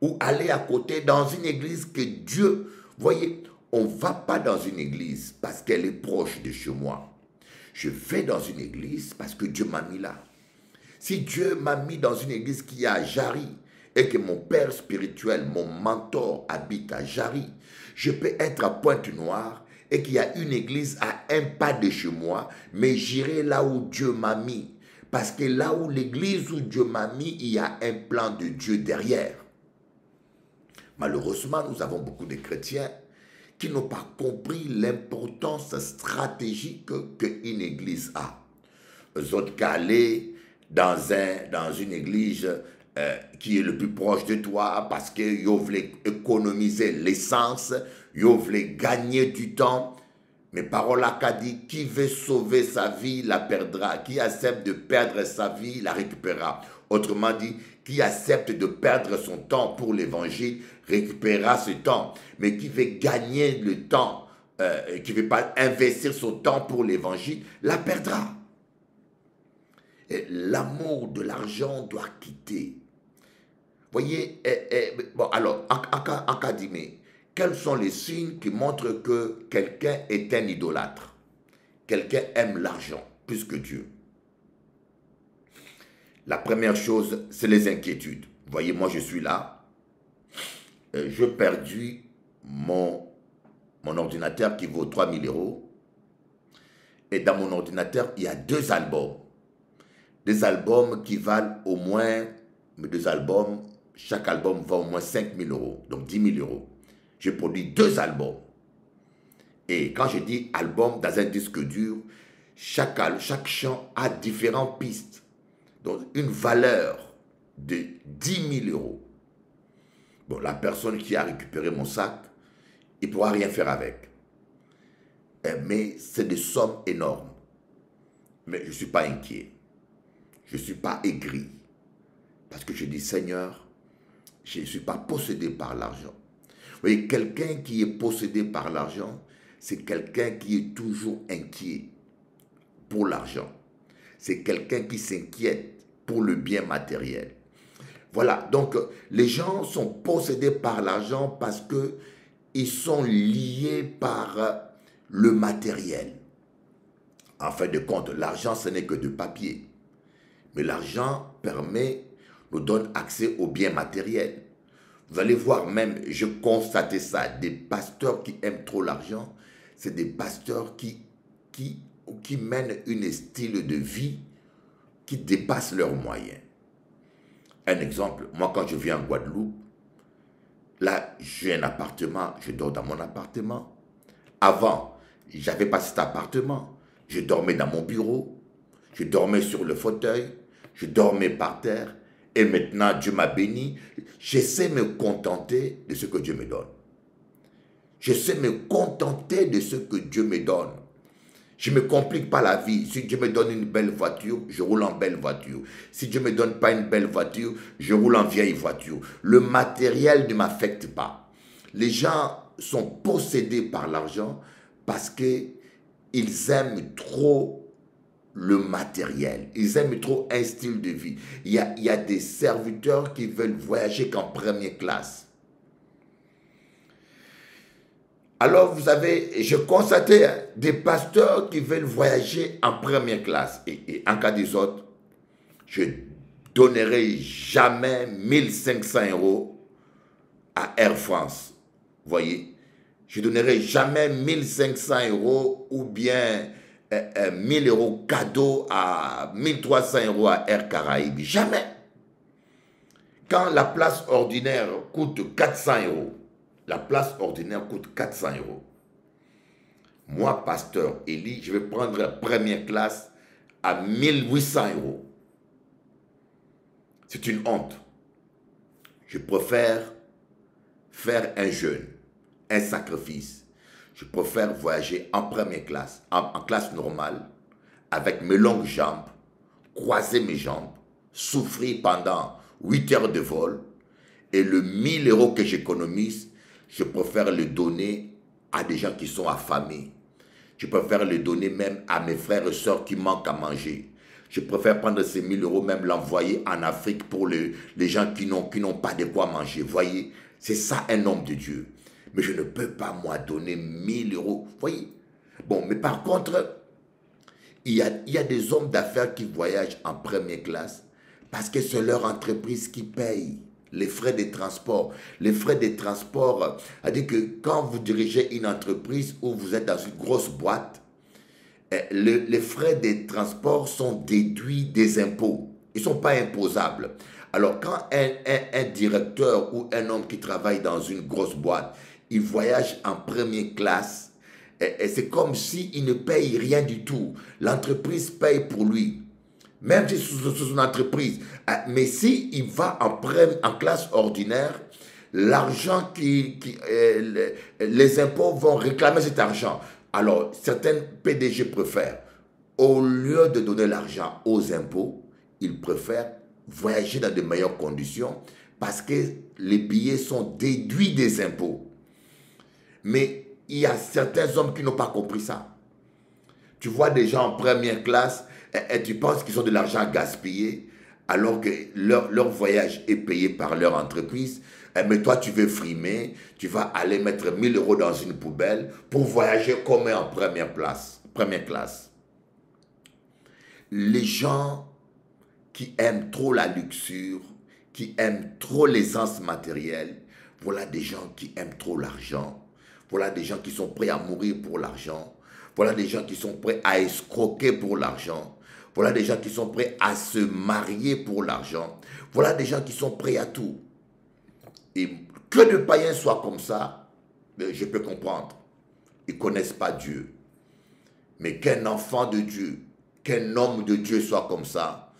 ou aller à côté dans une église que Dieu... Voyez, on ne va pas dans une église parce qu'elle est proche de chez moi. Je vais dans une église parce que Dieu m'a mis là. Si Dieu m'a mis dans une église qui est à Jarry et que mon père spirituel, mon mentor habite à Jarry, je peux être à Pointe-Noire et qu'il y a une église à un pas de chez moi, mais j'irai là où Dieu m'a mis. Parce que là où l'église où Dieu m'a mis, il y a un plan de Dieu derrière. Malheureusement, nous avons beaucoup de chrétiens qui n'ont pas compris l'importance stratégique qu'une église a. Eux autres qu'aller dans une église qui est le plus proche de toi parce qu'ils veulent économiser l'essence, ils veulent gagner du temps. Mais parole a dit, qui veut sauver sa vie, la perdra. Qui accepte de perdre sa vie, la récupérera. Autrement dit, qui accepte de perdre son temps pour l'évangile, récupérera ce temps. Mais qui veut gagner le temps, qui ne veut pas investir son temps pour l'évangile, la perdra. L'amour de l'argent doit quitter. Voyez, bon, alors, en cas d'imé, quels sont les signes qui montrent que quelqu'un est un idolâtre? Quelqu'un aime l'argent plus que Dieu. La première chose, c'est les inquiétudes. Voyez, moi je suis là. J'ai perdu mon ordinateur qui vaut 3 000 €. Et dans mon ordinateur, il y a 2 albums. Des albums qui valent au moins, chaque album vaut au moins 5 000 €, donc 10 000 €. J'ai produit 2 albums. Et quand je dis album dans un disque dur, chaque chant a différentes pistes. Donc une valeur de 10 000 €. Bon, la personne qui a récupéré mon sac, il ne pourra rien faire avec. Mais c'est des sommes énormes. Mais je ne suis pas inquiet. Je ne suis pas aigri. Parce que je dis, Seigneur, je ne suis pas possédé par l'argent. Vous voyez, quelqu'un qui est possédé par l'argent, c'est quelqu'un qui est toujours inquiet pour l'argent. C'est quelqu'un qui s'inquiète pour le bien matériel. Voilà, donc les gens sont possédés par l'argent parce qu'ils sont liés par le matériel. En fin de compte, l'argent, ce n'est que de papier. Mais l'argent nous donne accès aux biens matériels. Vous allez voir même, je constatais ça, des pasteurs qui aiment trop l'argent, c'est des pasteurs qui mènent un style de vie qui dépasse leurs moyens. Un exemple, moi quand je viens en Guadeloupe, là j'ai un appartement, je dors dans mon appartement. Avant, j'avais pas cet appartement, je dormais dans mon bureau, je dormais sur le fauteuil, je dormais par terre. Et maintenant, Dieu m'a béni. Je sais me contenter de ce que Dieu me donne. Je sais me contenter de ce que Dieu me donne. Je ne me complique pas la vie. Si Dieu me donne une belle voiture, je roule en belle voiture. Si Dieu ne me donne pas une belle voiture, je roule en vieille voiture. Le matériel ne m'affecte pas. Les gens sont possédés par l'argent parce qu'ils aiment trop le matériel. Ils aiment trop un style de vie. Il y a des serviteurs qui veulent voyager qu'en première classe. Alors, vous avez, je constatais des pasteurs qui veulent voyager en première classe. Et en cas des autres, je donnerai jamais 1500 € à Air France. Vous voyez? Je donnerai jamais 1500 € ou bien 1000 € cadeau à 1300 € à Air Caraïbes. Jamais. Quand la place ordinaire coûte 400 €, la place ordinaire coûte 400 €. Moi, pasteur Élie, je vais prendre la première classe à 1800 €. C'est une honte. Je préfère faire un jeûne, un sacrifice. Je préfère voyager en première classe, en classe normale, avec mes longues jambes, croiser mes jambes, souffrir pendant 8 heures de vol, et le 1000 € que j'économise, je préfère le donner à des gens qui sont affamés. Je préfère le donner même à mes frères et sœurs qui manquent à manger. Je préfère prendre ces 1000 € même l'envoyer en Afrique pour les gens qui n'ont pas de quoi manger. Voyez, c'est ça un homme de Dieu. Mais je ne peux pas, moi, donner 1000 €. Voyez. Bon, mais par contre, il y a des hommes d'affaires qui voyagent en première classe parce que c'est leur entreprise qui paye les frais de transport. Les frais de transport, c'est-à-dire que quand vous dirigez une entreprise ou vous êtes dans une grosse boîte, les frais de transport sont déduits des impôts. Ils ne sont pas imposables. Alors, quand un directeur ou un homme qui travaille dans une grosse boîte, il voyage en première classe, et c'est comme s'il ne paye rien du tout. L'entreprise paye pour lui. Même si c'est son entreprise. Mais s'il va en classe ordinaire, l'argent les impôts vont réclamer cet argent. Alors, certains PDG préfèrent, au lieu de donner l'argent aux impôts, ils préfèrent voyager dans de meilleures conditions parce que les billets sont déduits des impôts. Mais il y a certains hommes qui n'ont pas compris ça. Tu vois des gens en première classe et tu penses qu'ils ont de l'argent gaspillé alors que leur voyage est payé par leur entreprise. Mais toi, tu veux frimer, tu vas aller mettre 1000 € dans une poubelle pour voyager comme en première classe. Les gens qui aiment trop la luxure, qui aiment trop l'aisance matérielle, voilà des gens qui aiment trop l'argent. Voilà des gens qui sont prêts à mourir pour l'argent. Voilà des gens qui sont prêts à escroquer pour l'argent. Voilà des gens qui sont prêts à se marier pour l'argent. Voilà des gens qui sont prêts à tout. Et que de païens soient comme ça, je peux comprendre. Ils ne connaissent pas Dieu. Mais qu'un enfant de Dieu, qu'un homme de Dieu soit comme ça,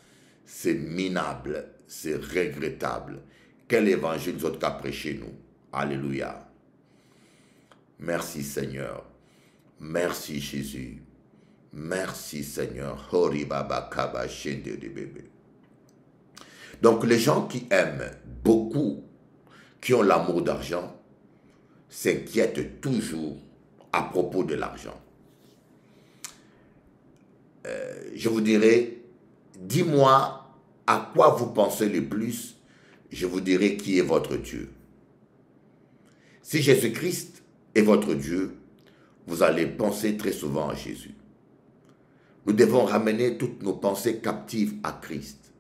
c'est minable, c'est regrettable. Quel évangile nous autres qu'a prêché nous? Alléluia. Merci Seigneur. Merci Jésus. Merci Seigneur. Donc les gens qui aiment beaucoup, qui ont l'amour d'argent, s'inquiètent toujours à propos de l'argent. Je vous dirai, dis-moi à quoi vous pensez le plus, je vous dirai qui est votre Dieu. Si Jésus-Christ est votre Dieu, vous allez penser très souvent à Jésus. Nous devons ramener toutes nos pensées captives à Christ.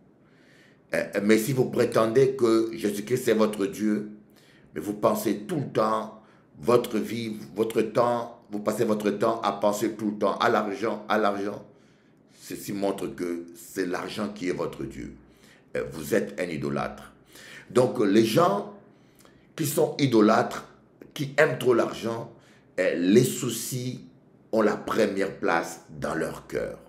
Mais si vous prétendez que Jésus-Christ est votre Dieu, mais vous pensez tout le temps, votre vie, votre temps, vous passez votre temps à penser tout le temps à l'argent, ceci montre que c'est l'argent qui est votre Dieu. Vous êtes un idolâtre. Donc les gens qui sont idolâtres, qui aiment trop l'argent, les soucis ont la première place dans leur cœur.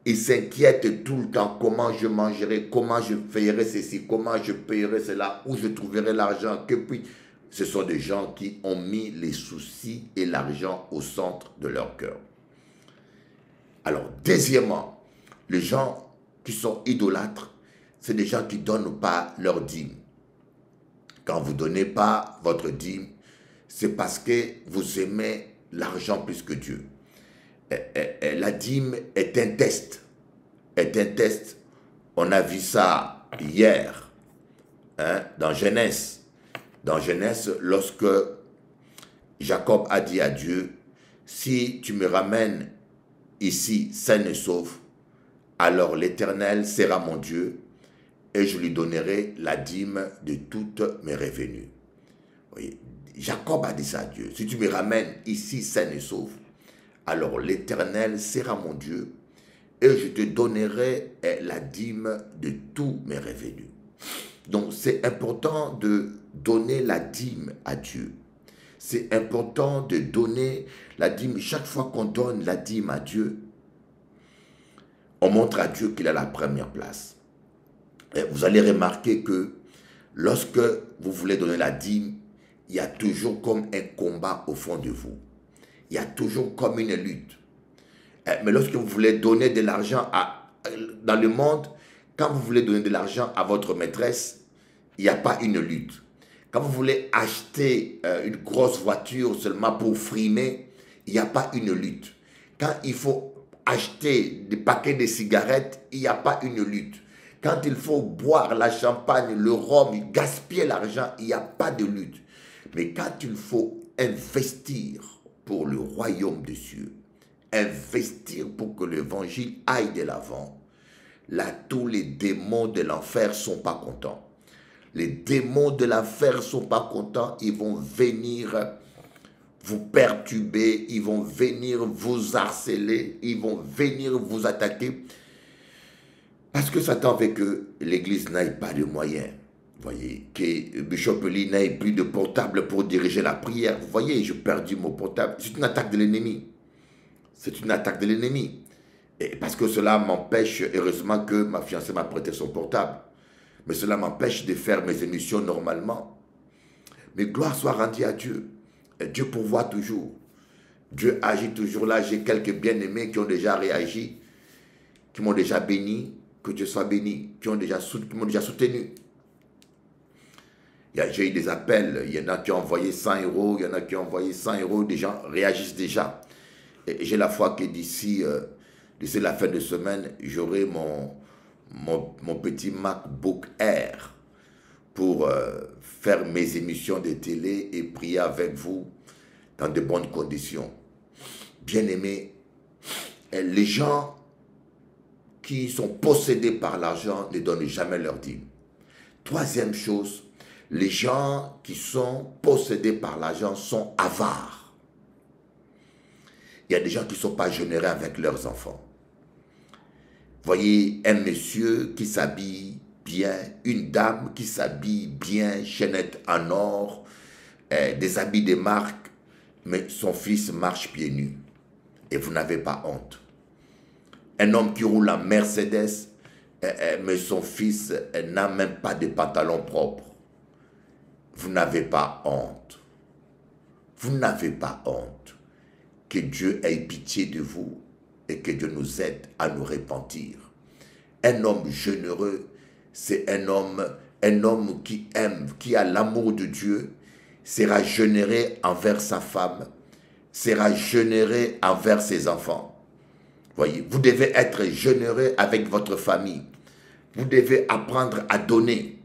Ils s'inquiètent tout le temps, comment je mangerai, comment je payerai ceci, comment je payerai cela, où je trouverai l'argent. Que puis, ce sont des gens qui ont mis les soucis et l'argent au centre de leur cœur. Alors, deuxièmement, les gens qui sont idolâtres, c'est des gens qui ne donnent pas leur dîme. Quand vous ne donnez pas votre dîme, c'est parce que vous aimez l'argent plus que Dieu. La dîme est un test. On a vu ça hier, dans Genèse. Dans Genèse, lorsque Jacob a dit à Dieu, si tu me ramènes ici sain et sauf, alors l'Éternel sera mon Dieu et je lui donnerai la dîme de toutes mes revenus. Voyez, Jacob a dit ça à Dieu, si tu me ramènes ici sain et sauf, alors l'Éternel sera mon Dieu et je te donnerai la dîme de tous mes revenus. Donc c'est important de donner la dîme à Dieu. C'est important de donner la dîme. Chaque fois qu'on donne la dîme à Dieu, on montre à Dieu qu'il a la première place. Et vous allez remarquer que lorsque vous voulez donner la dîme, il y a toujours comme un combat au fond de vous. Il y a toujours comme une lutte. Mais lorsque vous voulez donner de l'argent dans le monde, quand vous voulez donner de l'argent à votre maîtresse, il n'y a pas une lutte. Quand vous voulez acheter une grosse voiture seulement pour frimer, il n'y a pas une lutte. Quand il faut acheter des paquets de cigarettes, il n'y a pas une lutte. Quand il faut boire la champagne, le rhum, gaspiller l'argent, il n'y a pas de lutte. Mais quand il faut investir pour le royaume des cieux, investir pour que l'évangile aille de l'avant, là, tous les démons de l'enfer ne sont pas contents. Les démons de l'enfer ne sont pas contents, ils vont venir vous perturber, ils vont venir vous harceler, ils vont venir vous attaquer. Parce que Satan veut que l'Église n'aille pas de moyens. Vous voyez, que Bishop Lee n'ait plus de portable pour diriger la prière. Vous voyez, j'ai perdu mon portable. C'est une attaque de l'ennemi. C'est une attaque de l'ennemi. Et parce que cela m'empêche, heureusement que ma fiancée m'a prêté son portable. Mais cela m'empêche de faire mes émissions normalement. Mais gloire soit rendue à Dieu. Et Dieu pourvoit toujours. Dieu agit toujours là. J'ai quelques bien-aimés qui ont déjà réagi, qui m'ont déjà béni. Que Dieu soit béni. Qui m'ont déjà soutenu. J'ai eu des appels. Il y en a qui ont envoyé 100 €. Il y en a qui ont envoyé 100 €. Des gens réagissent déjà. Et j'ai la foi que d'ici la fin de semaine, j'aurai mon petit MacBook Air pour faire mes émissions de télé et prier avec vous dans de bonnes conditions. Bien-aimés, les gens qui sont possédés par l'argent ne donnent jamais leur dîme. Troisième chose, les gens qui sont possédés par l'argent sont avares. Il y a des gens qui ne sont pas généreux avec leurs enfants. Voyez un monsieur qui s'habille bien, une dame qui s'habille bien, chaînette en or, des habits de marque, mais son fils marche pieds nus. Et vous n'avez pas honte. Un homme qui roule en Mercedes, mais son fils n'a même pas de pantalon propre. Vous n'avez pas honte. Vous n'avez pas honte. Que Dieu ait pitié de vous et que Dieu nous aide à nous repentir. Un homme généreux, c'est un homme qui aime, qui a l'amour de Dieu, sera généreux envers sa femme, sera généreux envers ses enfants. Voyez, vous devez être généreux avec votre famille. Vous devez apprendre à donner.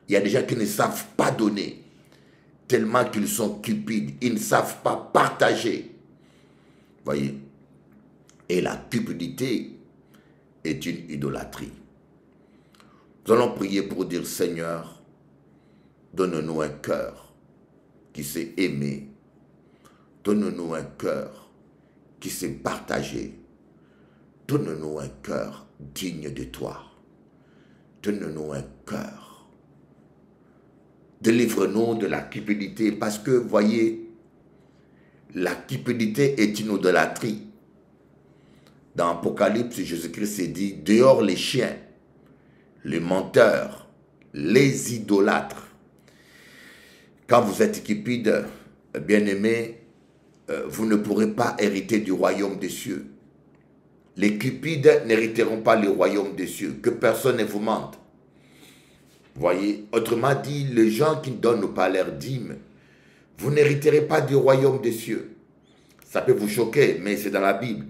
Il y a des gens qui ne savent pas donner, tellement qu'ils sont cupides. Ils ne savent pas partager. Voyez, et la cupidité est une idolâtrie. Nous allons prier pour dire, Seigneur, donne-nous un cœur qui sait aimer. Donne-nous un cœur qui sait partager. Donne-nous un cœur digne de toi. Donne-nous un cœur. Délivre-nous de la cupidité, parce que, voyez, la cupidité est une idolâtrie. Dans Apocalypse, Jésus-Christ s'est dit, dehors les chiens, les menteurs, les idolâtres. Quand vous êtes cupide, bien-aimé, vous ne pourrez pas hériter du royaume des cieux. Les cupides n'hériteront pas le royaume des cieux. Que personne ne vous mente. Voyez, autrement dit, les gens qui ne donnent pas leur dîme, vous n'hériterez pas du royaume des cieux. Ça peut vous choquer, mais c'est dans la Bible.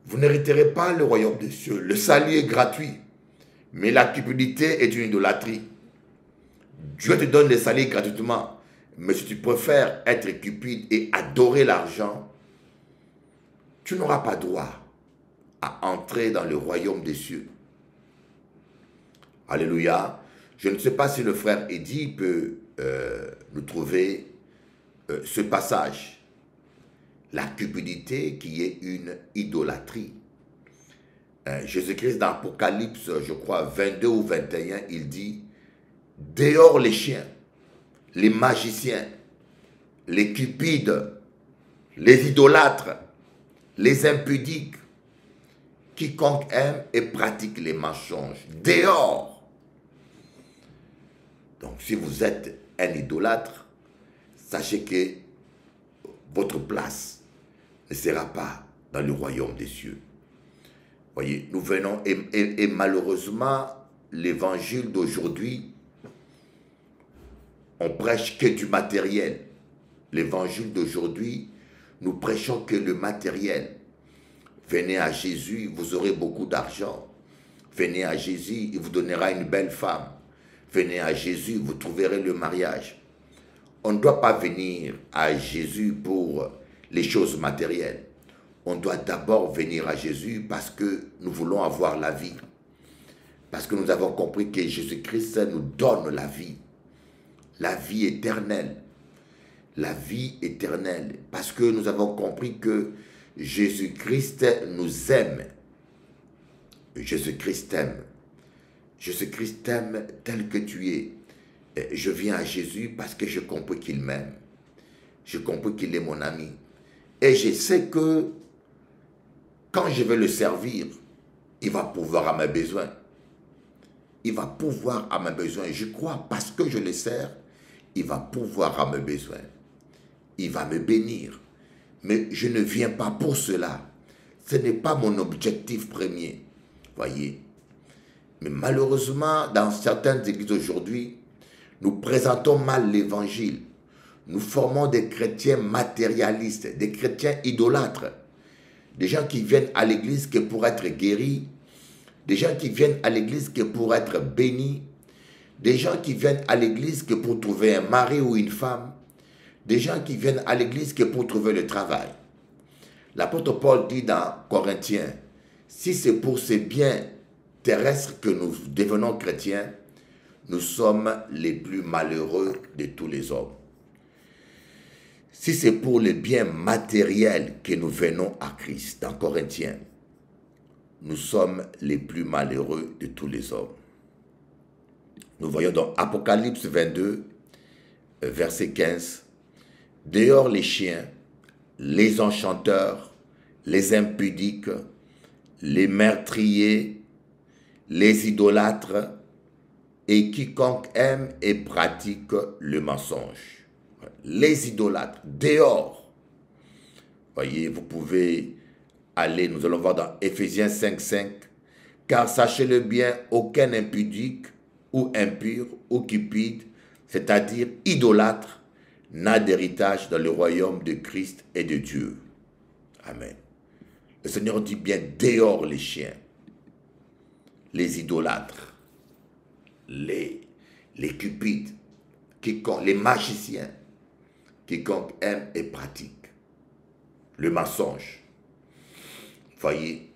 Vous n'hériterez pas le royaume des cieux. Le salut est gratuit, mais la cupidité est une idolâtrie. Dieu te donne le salut gratuitement, mais si tu préfères être cupide et adorer l'argent, tu n'auras pas droit à entrer dans le royaume des cieux. Alléluia. Je ne sais pas si le frère Eddy peut nous trouver ce passage. La cupidité qui est une idolâtrie. Jésus-Christ dans Apocalypse, je crois, 22 ou 21, il dit, dehors les chiens, les magiciens, les cupides, les idolâtres, les impudiques, quiconque aime et pratique les mensonges. Dehors. Donc, si vous êtes un idolâtre, sachez que votre place ne sera pas dans le royaume des cieux. Voyez, nous venons, et malheureusement, l'évangile d'aujourd'hui, on prêche que du matériel. L'évangile d'aujourd'hui, nous prêchons que le matériel. Venez à Jésus, vous aurez beaucoup d'argent. Venez à Jésus, il vous donnera une belle femme. Venez à Jésus, vous trouverez le mariage. On ne doit pas venir à Jésus pour les choses matérielles. On doit d'abord venir à Jésus parce que nous voulons avoir la vie. Parce que nous avons compris que Jésus-Christ nous donne la vie éternelle. La vie éternelle. Parce que nous avons compris que Jésus-Christ nous aime. Jésus-Christ t'aime. Jésus-Christ t'aime tel que tu es. Je viens à Jésus parce que je comprends qu'il m'aime. Je comprends qu'il est mon ami. Et je sais que quand je vais le servir, il va pouvoir à mes besoins. Il va pouvoir à mes besoins. Je crois parce que je le sers, il va pouvoir à mes besoins. Il va me bénir. Mais je ne viens pas pour cela. Ce n'est pas mon objectif premier. Voyez. Mais malheureusement, dans certaines églises aujourd'hui, nous présentons mal l'évangile. Nous formons des chrétiens matérialistes, des chrétiens idolâtres. Des gens qui viennent à l'église que pour être guéris. Des gens qui viennent à l'église que pour être bénis. Des gens qui viennent à l'église que pour trouver un mari ou une femme. Des gens qui viennent à l'église que pour trouver le travail. L'apôtre Paul dit dans Corinthiens, si c'est pour ces biens terrestres que nous devenons chrétiens, nous sommes les plus malheureux de tous les hommes. Si c'est pour les biens matériels que nous venons à Christ, dans Corinthiens, nous sommes les plus malheureux de tous les hommes. Nous voyons dans Apocalypse 22, verset 15, « Dehors les chiens, les enchanteurs, les impudiques, les meurtriers, les idolâtres, et quiconque aime et pratique le mensonge. » Les idolâtres, dehors. Voyez, vous pouvez aller, nous allons voir dans Éphésiens 5, 5, « Car sachez-le bien, aucun impudique ou impur ou cupide, c'est-à-dire idolâtre, n'a d'héritage dans le royaume de Christ et de Dieu. » Amen. Le Seigneur dit bien, dehors les chiens, les idolâtres, les cupides, les magiciens, quiconque aime et pratique le mensonge. Voyez,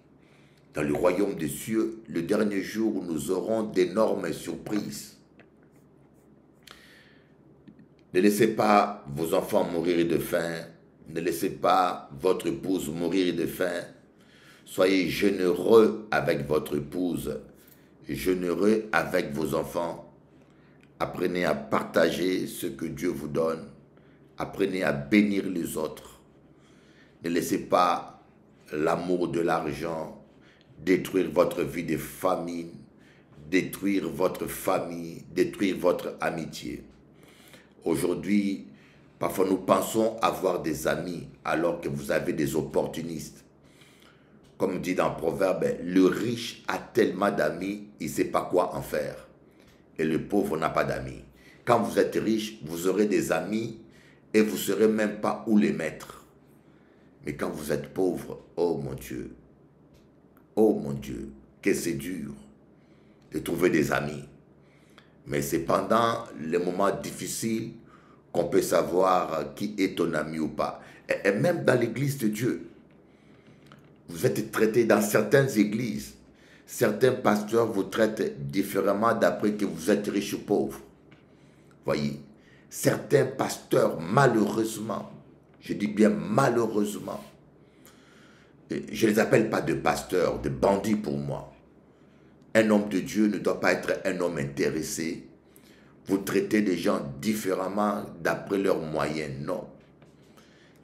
Dans le royaume des cieux, le dernier jour, nous aurons d'énormes surprises. Ne laissez pas vos enfants mourir de faim. Ne laissez pas votre épouse mourir de faim. Soyez généreux avec votre épouse, généreux avec vos enfants. Apprenez à partager ce que Dieu vous donne. Apprenez à bénir les autres. Ne laissez pas l'amour de l'argent détruire votre vie de famine, détruire votre famille, détruire votre amitié. Aujourd'hui, parfois nous pensons avoir des amis alors que vous avez des opportunistes. Comme dit dans le proverbe, le riche a tellement d'amis, il ne sait pas quoi en faire. Et le pauvre n'a pas d'amis. Quand vous êtes riche, vous aurez des amis et vous ne saurez même pas où les mettre. Mais quand vous êtes pauvre, oh mon Dieu, que c'est dur de trouver des amis. Mais c'est pendant les moments difficiles qu'on peut savoir qui est ton ami ou pas. Et même dans l'église de Dieu, vous êtes traité dans certaines églises. Certains pasteurs vous traitent différemment d'après que vous êtes riche ou pauvre. Voyez, certains pasteurs, malheureusement, je dis bien malheureusement, je ne les appelle pas de pasteurs, de bandits pour moi. Un homme de Dieu ne doit pas être un homme intéressé. Vous traitez les gens différemment d'après leurs moyens. Non.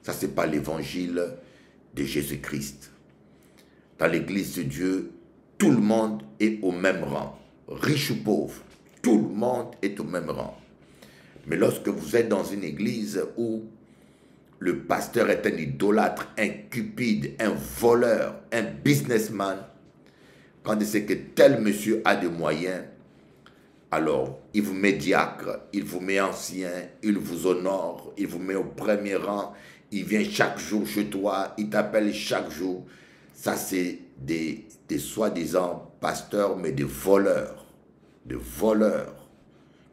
Ça, ce n'est pas l'évangile de Jésus-Christ. Dans l'église de Dieu, tout le monde est au même rang. Riche ou pauvre, tout le monde est au même rang. Mais lorsque vous êtes dans une église où le pasteur est un idolâtre, un cupide, un voleur, un businessman, quand il sait que tel monsieur a des moyens, alors il vous met diacre, il vous met ancien, il vous honore, il vous met au premier rang, il vient chaque jour chez toi, il t'appelle chaque jour. Ça, c'est des soi-disant pasteurs, mais des voleurs,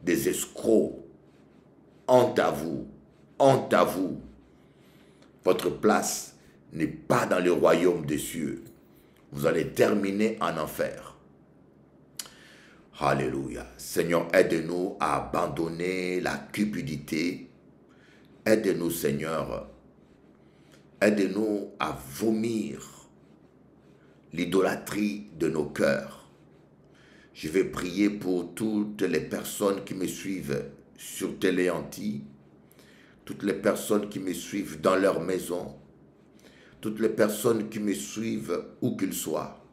des escrocs. Honte à vous, honte à vous. Votre place n'est pas dans le royaume des cieux. Vous allez terminer en enfer. Alléluia. Seigneur, aide-nous à abandonner la cupidité. Aide-nous, Seigneur. Aide-nous à vomir l'idolâtrie de nos cœurs. Je vais prier pour toutes les personnes qui me suivent sur Téléanti, toutes les personnes qui me suivent dans leur maison, toutes les personnes qui me suivent où qu'ils soient.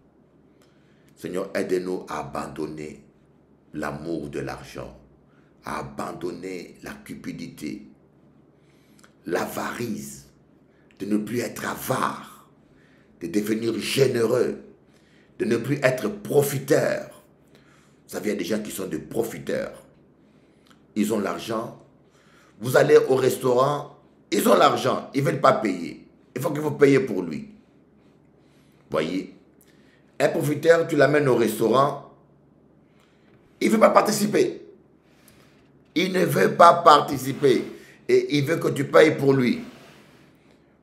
Seigneur, aide-nous à abandonner l'amour de l'argent, à abandonner la cupidité, l'avarice, de ne plus être avare, de devenir généreux, de ne plus être profiteur. Vous savez, il y a des gens qui sont des profiteurs. Ils ont l'argent. Vous allez au restaurant, ils ont l'argent, ils ne veulent pas payer. Il faut que vous payiez pour lui. Voyez, un profiteur, tu l'amènes au restaurant, il ne veut pas participer. Il ne veut pas participer. Et il veut que tu payes pour lui.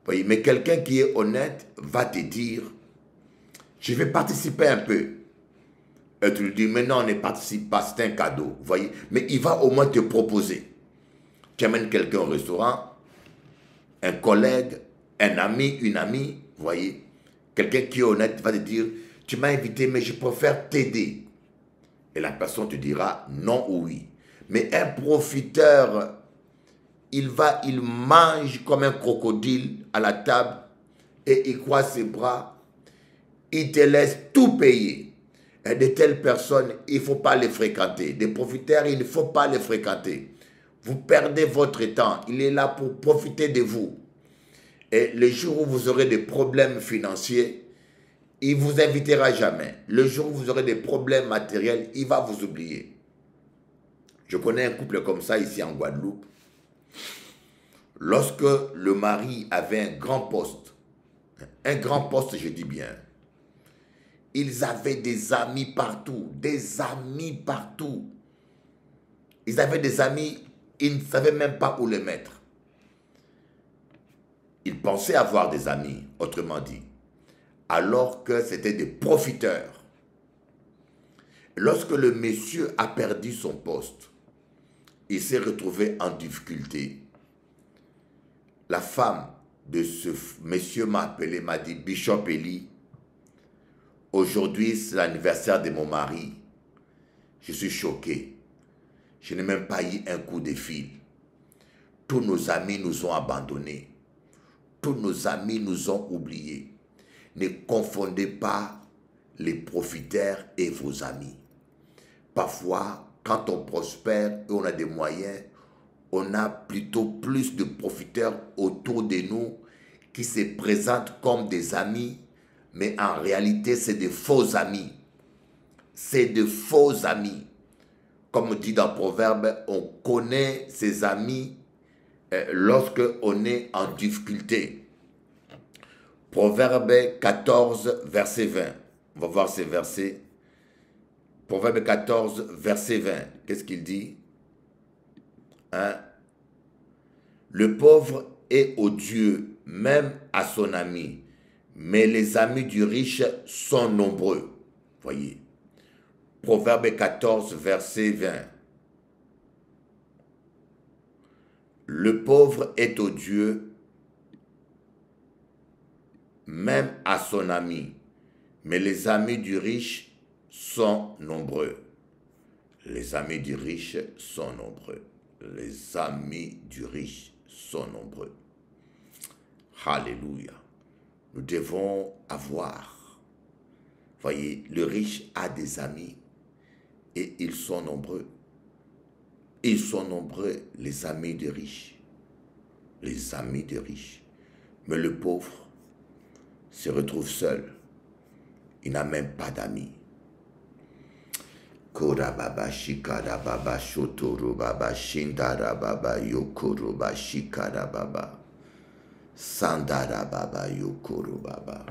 Voyez, mais quelqu'un qui est honnête va te dire, je vais participer un peu. Et tu lui dis, mais non, on ne participe pas, c'est un cadeau. Voyez, mais il va au moins te proposer. Tu amènes quelqu'un au restaurant, un collègue, un ami, une amie, voyez, quelqu'un qui est honnête va te dire, tu m'as invité, mais je préfère t'aider. Et la personne te dira non ou oui. Mais un profiteur, il mange comme un crocodile à la table et il croise ses bras, il te laisse tout payer. Et de telles personnes, il ne faut pas les fréquenter. Des profiteurs, il ne faut pas les fréquenter. Vous perdez votre temps. Il est là pour profiter de vous. Et le jour où vous aurez des problèmes financiers, il ne vous invitera jamais. Le jour où vous aurez des problèmes matériels, il va vous oublier. Je connais un couple comme ça ici en Guadeloupe. Lorsque le mari avait un grand poste, je dis bien, ils avaient des amis partout, Ils avaient des amis, ils ne savaient même pas où les mettre. Ils pensaient avoir des amis, autrement dit. alors que c'était des profiteurs. Lorsque le monsieur a perdu son poste, il s'est retrouvé en difficulté. La femme de ce monsieur m'a appelé, m'a dit, Bishop Eli, aujourd'hui c'est l'anniversaire de mon mari. Je suis choqué. Je n'ai même pas eu un coup de fil. Tous nos amis nous ont abandonnés. Tous nos amis nous ont oubliés. Ne confondez pas les profiteurs et vos amis. Parfois, quand on prospère et on a des moyens, on a plutôt plus de profiteurs autour de nous qui se présentent comme des amis, mais en réalité, c'est des faux amis. C'est de faux amis. Comme on dit dans le proverbe, on connaît ses amis lorsque on est en difficulté. Proverbe 14, verset 20. On va voir ces versets. Proverbe 14, verset 20. Qu'est-ce qu'il dit? Hein? Le pauvre est odieux, même à son ami, mais les amis du riche sont nombreux. Voyez. Proverbe 14, verset 20. Le pauvre est odieux, même à son ami, mais les amis du riche sont nombreux. Les amis du riche sont nombreux. Les amis du riche sont nombreux. Alléluia. Nous devons avoir. Voyez, le riche a des amis et ils sont nombreux. Ils sont nombreux, les amis des riches. Les amis des riches. Mais le pauvre se retrouve seul. Il n'a même pas d'amis. Kora baba shikara baba shotoro baba shindara baba yokoro baba shikara baba sandara baba yokoro baba.